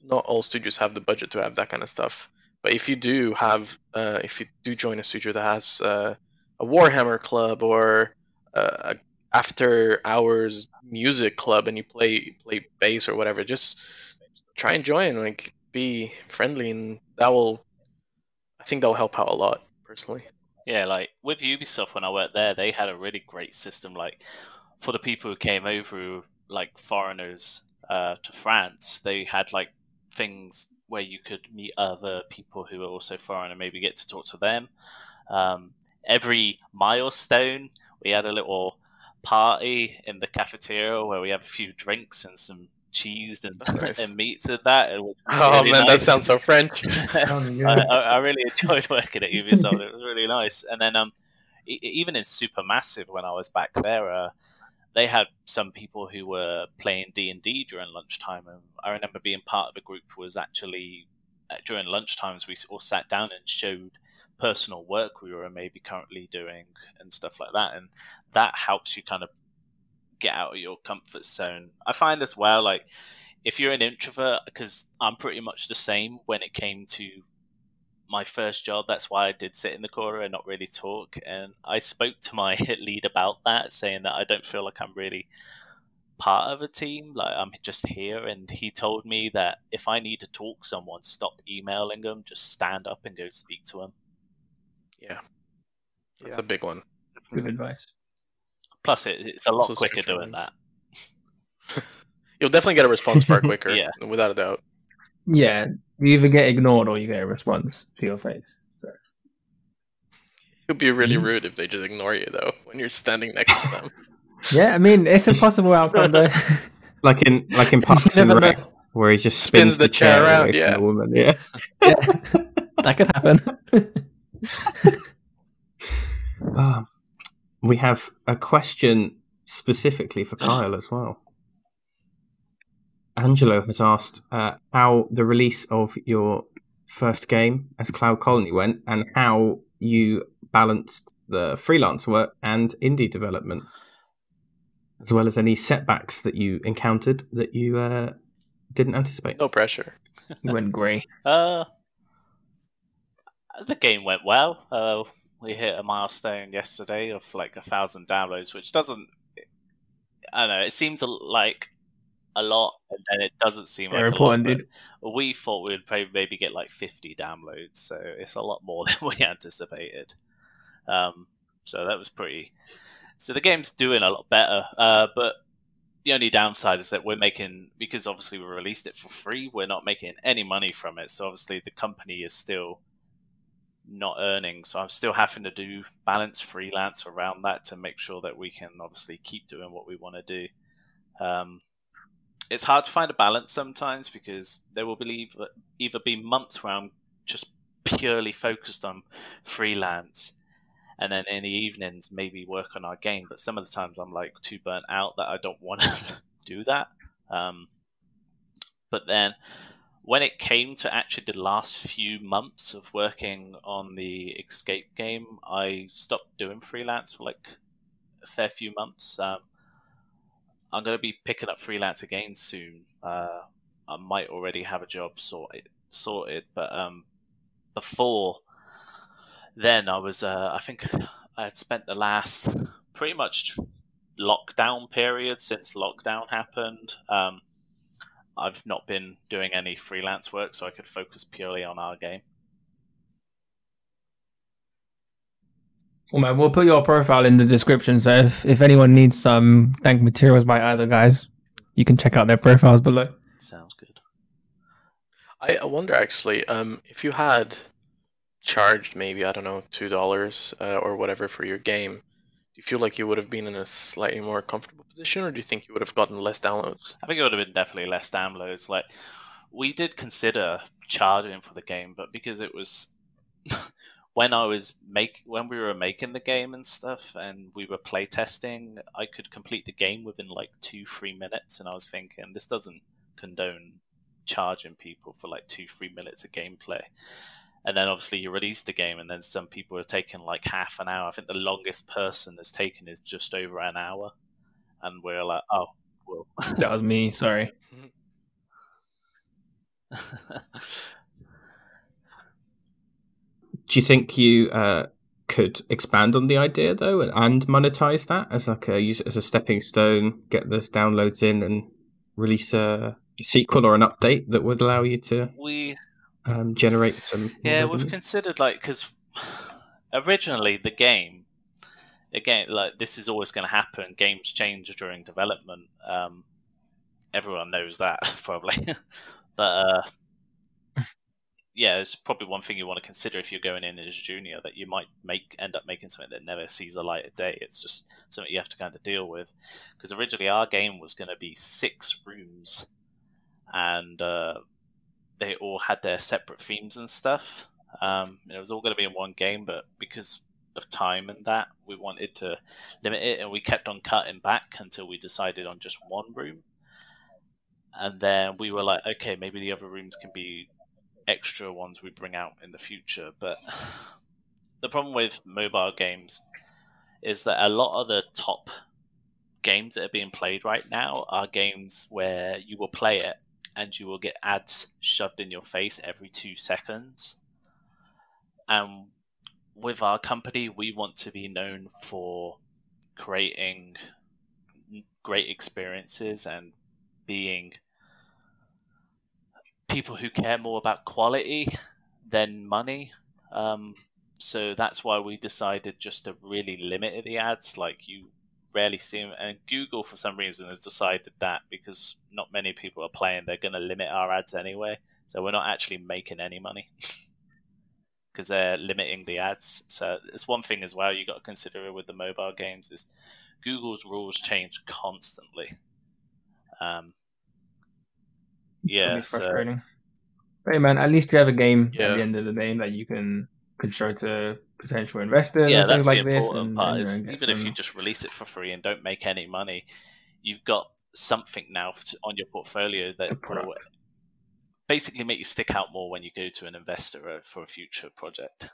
not all studios have the budget to have that kind of stuff. But if you do join a studio that has a Warhammer club or a after hours music club and you play bass or whatever, just try and join, like be friendly, and I think that'll help out a lot, personally. Yeah, like with Ubisoft when I worked there, they had a really great system. Like for the people who came over, like foreigners to France, they had like things where you could meet other people who are also foreign and maybe get to talk to them. Every milestone, we had a little party in the cafeteria where we have a few drinks and some cheese and, nice. and meats and that. And oh really man, nice. That sounds so French. I really enjoyed working at Ubisoft. It was really nice. And then even in Supermassive, when I was back there, they had some people who were playing D&D during lunchtime. And I remember being part of a group who was actually during lunchtimes we all sat down and showed personal work we were maybe currently doing and stuff like that, and that helps you kind of get out of your comfort zone. I find as well, like, if you're an introvert, because I'm pretty much the same when it came to my first job, that's why I did sit in the corner and not really talk, and I spoke to my lead about that, saying that I don't feel like I'm really part of a team, like I'm just here. And he told me that if I need to talk to someone, stop emailing them, just stand up and go speak to them. Yeah, that's a big one. Good advice. Plus, it's a lot Also quicker strict doing hours. that. You'll definitely get a response far quicker, Yeah. without a doubt. Yeah, you either get ignored or you get a response to your face. So It would be really rude if they just ignore you, though, when you're standing next to them. yeah, I mean, it's a possible outcome though. Like in Parks and never Rec, know. where he just spins the chair around, away from yeah. the woman. Yeah. Yeah, that could happen. We have a question specifically for Kyle as well. Angelo has asked how the release of your first game as Cloud Colony went, and how you balanced the freelance work and indie development, as well as any setbacks that you encountered that you didn't anticipate. No pressure. You went grey. The game went well. We hit a milestone yesterday of like 1,000 downloads, which doesn't, I don't know, it seems like a lot, and then it doesn't seem like a lot. But we thought we would probably maybe get like 50 downloads, so it's a lot more than we anticipated. So that was pretty. So the game's doing a lot better, but the only downside is that we're making, because obviously we released it for free, we're not making any money from it. So obviously the company is still not earning. So I'm still having to do balance freelance around that to make sure that we can obviously keep doing what we want to do. It's hard to find a balance sometimes, because there will either be months where I'm just purely focused on freelance, and then in the evenings maybe work on our game. But some of the times I'm like too burnt out that I don't want to do that. But then when it came to actually the last few months of working on the Escape game, I stopped doing freelance for like a fair few months. I'm going to be picking up freelance again soon. I might already have a job sorted, but before then I was, I think I had spent the last pretty much lockdown period since lockdown happened. I've not been doing any freelance work, so I could focus purely on our game. Well, man, we'll put your profile in the description, so if anyone needs some dank materials by either guys, you can check out their profiles below. Sounds good. I wonder, actually, if you had charged maybe, I don't know, $2 or whatever for your game, do you feel like you would have been in a slightly more comfortable position, or do you think you would have gotten less downloads? I think it would have been definitely less downloads. Like, we did consider charging for the game, but because it was when we were making the game and stuff, and we were playtesting, I could complete the game within like 2-3 minutes, and I was thinking, this doesn't condone charging people for like 2-3 minutes of gameplay. And then obviously you release the game, and then some people are taking like half an hour. I think the longest person has taken is just over an hour, and we're like, oh, well. That was me. Sorry. Do you think you could expand on the idea though, and monetize that as like use it as a stepping stone, get those downloads in, and release a sequel or an update that would allow you to generate some? Yeah, we've considered, like, because originally the game, again, like, this is always going to happen. Games change during development. Everyone knows that probably, but yeah, it's probably one thing you want to consider if you're going in as junior, that you might end up making something that never sees the light of day. It's just something you have to kind of deal with. Because originally our game was going to be 6 rooms, and they all had their separate themes and stuff. It was all going to be in one game, but because of time and that, we wanted to limit it, and we kept on cutting back until we decided on just one room. And then we were like, okay, maybe the other rooms can be extra ones we bring out in the future. But the problem with mobile games is that a lot of the top games that are being played right now are games where you will play it and you will get ads shoved in your face every 2 seconds. And with our company, we want to be known for creating great experiences and being people who care more about quality than money. So that's why we decided just to really limit the ads. Like, you rarely see them. And Google, for some reason, has decided that because not many people are playing, they're going to limit our ads anyway. So we're not actually making any money because they're limiting the ads. So it's one thing as well you got to consider with the mobile games is Google's rules change constantly. Yeah, frustrating. But hey, man, at least you have a game at the end of the day that you can show to potential investors. Yeah, and that's things the like important this, part. Is even if you just release it for free and don't make any money, you've got something now on your portfolio that will basically make you stick out more when you go to an investor for a future project.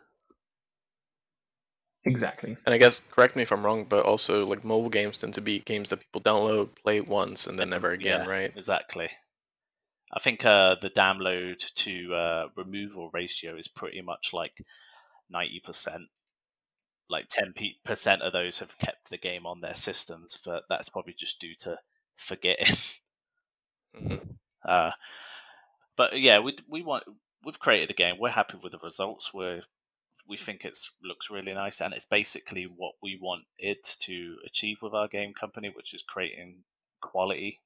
Exactly. And I guess, correct me if I'm wrong, but also like mobile games tend to be games that people download, play once, and then never again, right? Exactly. I think the download to removal ratio is pretty much like 90%. Like 10% of those have kept the game on their systems, but that's probably just due to forgetting. Mm-hmm. But yeah, we've created a game. We're happy with the results. We think it looks really nice, and it's basically what we want it to achieve with our game company, which is creating quality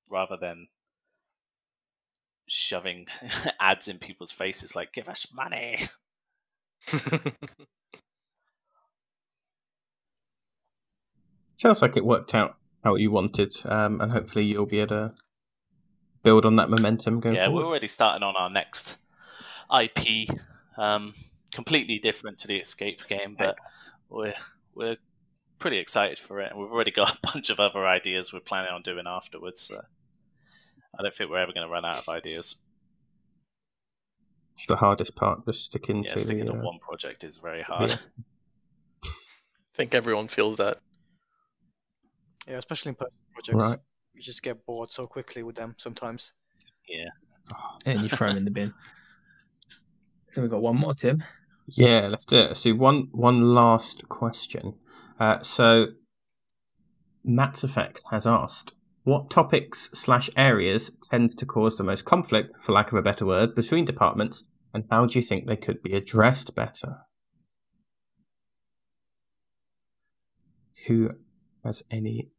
rather than shoving ads in people's faces like, give us money. Sounds like it worked out how you wanted, and hopefully you'll be able to build on that momentum going forward. We're already starting on our next IP, completely different to the Escape game, but we're pretty excited for it, and we've already got a bunch of other ideas we're planning on doing afterwards. So I don't think we're ever going to run out of ideas. It's the hardest part, just sticking to one project is very hard. I think everyone feels that. Yeah, especially in personal projects. Right. You just get bored so quickly with them sometimes. Yeah. And you throw them in the bin. So we've got one more, Tim. Yeah, let's do it. So one last question. So Matt's Effect has asked, what topics/areas tend to cause the most conflict, for lack of a better word, between departments, and how do you think they could be addressed better? Who has any...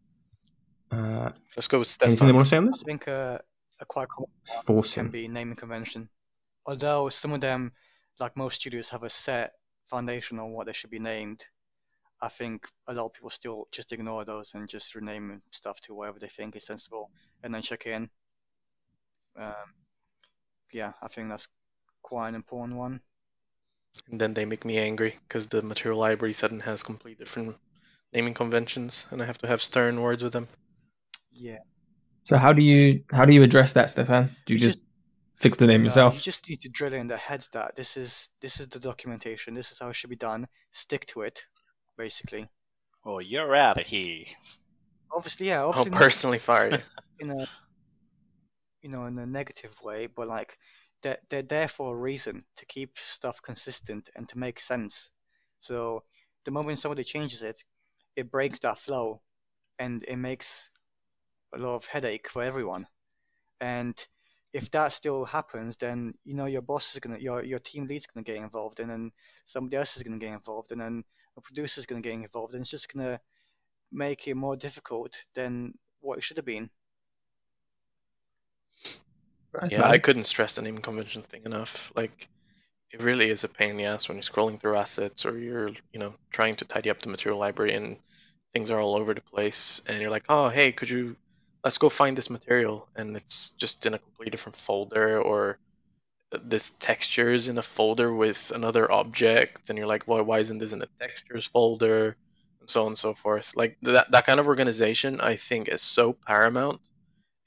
Let's go with Stefan. Anything they want to say on this? I think a quite common one can be naming convention. Although some of them, like most studios, have a set foundation on what they should be named, I think a lot of people still just ignore those and just rename stuff to whatever they think is sensible and then check in. Yeah, I think that's quite an important one. And then they make me angry because the material library suddenly has complete different naming conventions, and I have to have stern words with them. Yeah. So how do you address that, Stefan? Do you just fix the name yourself? You just need to drill in their heads that this is the documentation. This is how it should be done. Stick to it, basically. Oh, you're out of here. Obviously, yeah. I'll personally fire you. In a negative way, but like they're there for a reason, to keep stuff consistent and to make sense. So the moment somebody changes it, it breaks that flow, and it makes a lot of headache for everyone. And if that still happens, then your boss is your team lead's gonna get involved, and then somebody else is gonna get involved, and then a producer is gonna get involved, and it's just gonna make it more difficult than what it should have been. Yeah, I couldn't stress the naming convention thing enough. Like, it really is a pain in the ass when you're scrolling through assets, or you're trying to tidy up the material library and things are all over the place, and you're like, oh hey, let's go find this material, and it's just in a completely different folder, or this texture is in a folder with another object, and you're like, well, why isn't this in the textures folder, and so on and so forth. Like that kind of organization, I think, is so paramount,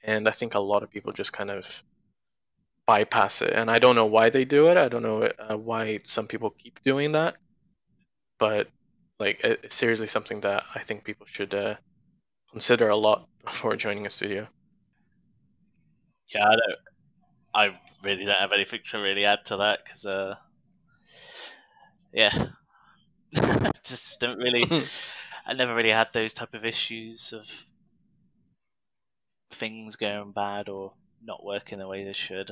and I think a lot of people just kind of bypass it, and I don't know why they do it. I don't know why some people keep doing that, but like it's seriously something that I think people should consider a lot before joining a studio. Yeah, I really don't have anything to really add to that because, yeah, just don't really. I never really had those type of issues of things going bad or not working the way they should.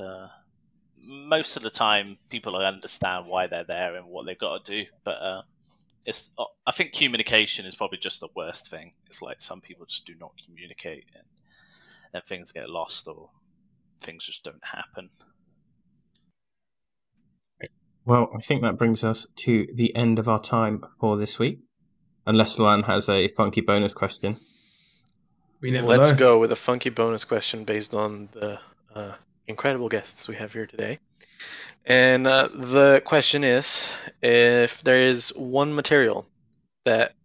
Most of the time, people understand why they're there and what they've got to do, but I think communication is probably just the worst thing. It's like some people just do not communicate, and then things get lost or things just don't happen. Well, I think that brings us to the end of our time for this week. Unless Luan has a funky bonus question. Let's go with a funky bonus question based on the incredible guests we have here today. And the question is, if there is one material that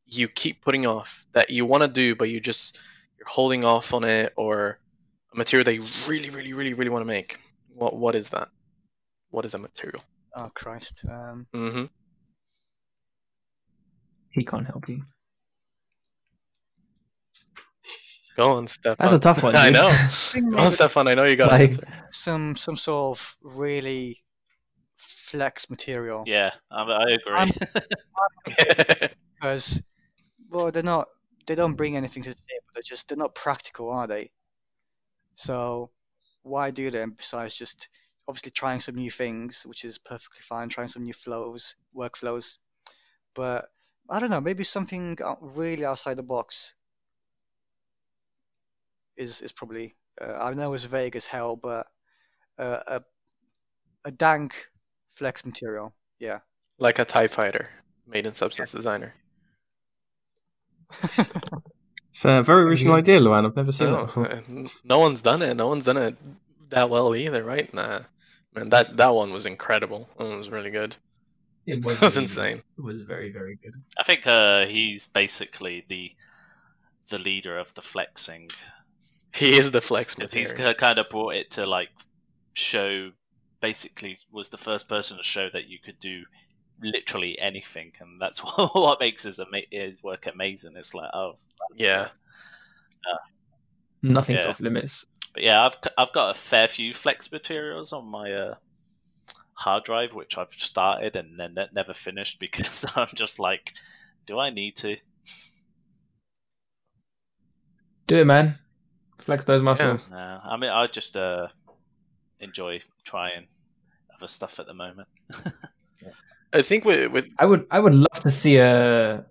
you keep putting off, that you want to do, but you're holding off on it, or a material that you really, really, really, really want to make, what is that? What is that material? Oh, Christ. He can't help you. Go on, Stefan. That's a tough one. Dude. I know. Go on, Stefan. I know you got an answer. Some sort of really flex material. Yeah, I agree. Because, well, they don't bring anything to the table. They're not practical, are they? So why do them besides just obviously trying some new things, which is perfectly fine, trying some new workflows. But I don't know, maybe something really outside the box is probably, I know it's vague as hell, but a dank flex material, yeah. Like a TIE fighter made in Substance Designer. It's a very original idea, Luan. I've never seen that before. No one's done it. No one's done it that well either, right? Nah. Man, that one was incredible. That one was really good. It was, it was insane. It was very, very good. I think he's basically the leader of the flexing. He is the flex material. He's kind of brought it to like show. Basically, was the first person to show that you could do literally anything, and that's what makes his work amazing. It's like, oh, yeah, nothing's off limits. But yeah, I've got a fair few flex materials on my hard drive, which I've started and then never finished because I'm just like, do I need to? Do it, man. Flex those muscles. Yeah. I mean, I just enjoy trying other stuff at the moment. I think with I would love to see a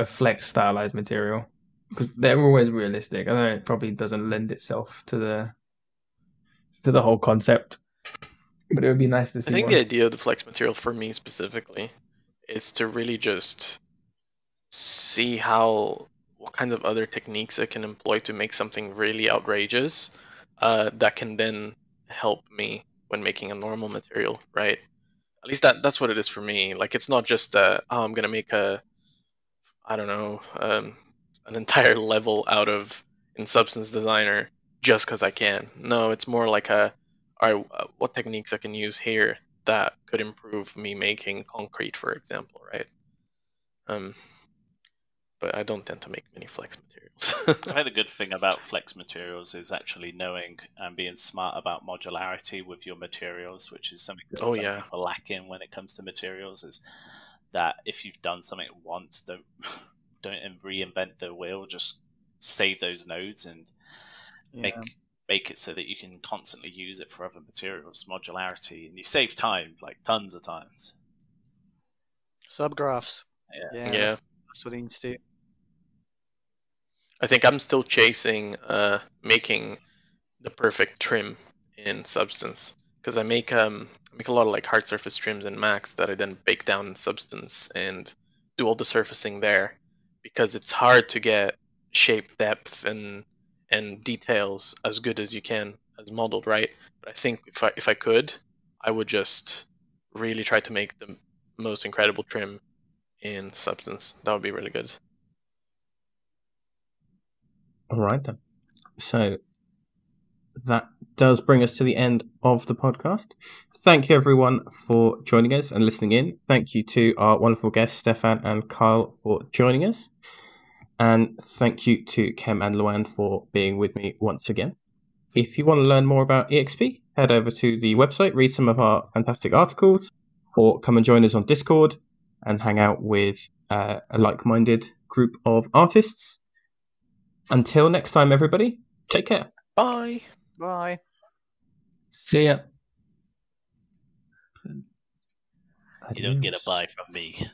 flex stylized material, because they're always realistic. I know it probably doesn't lend itself to the whole concept, but it would be nice to see. I think the idea of the flex material for me specifically is to really just see what kinds of other techniques I can employ to make something really outrageous that can then help me when making a normal material, right? At least that's what it is for me. Like, it's not just I'm gonna make an entire level out of in Substance Designer just because I can. No, it's more like what techniques I can use here that could improve me making concrete, for example, right? But I don't tend to make many flex materials. I think the good thing about flex materials is actually knowing and being smart about modularity with your materials, which is something that some people lack in when it comes to materials, is that if you've done something once, don't reinvent the wheel, just save those nodes and make it so that you can constantly use it for other materials, modularity, and you save time, like tons of times. Subgraphs. Yeah. That's what it needs to do. I think I'm still chasing making the perfect trim in Substance, because I make a lot of like hard surface trims in Max that I then bake down in Substance and do all the surfacing there, because it's hard to get shape depth and details as good as you can as modeled, right? But I think if I could, I would just really try to make the most incredible trim in Substance. That would be really good. All right, then. So that does bring us to the end of the podcast. thank you everyone for joining us and listening in. Thank you to our wonderful guests, Stefan and Kyle, for joining us. And thank you to Kem and Luan for being with me once again. If you want to learn more about EXP, head over to the website, read some of our fantastic articles, or come and join us on Discord and hang out with a like-minded group of artists. Until next time, everybody, take care. Bye. Bye. See ya. You don't get a bye from me.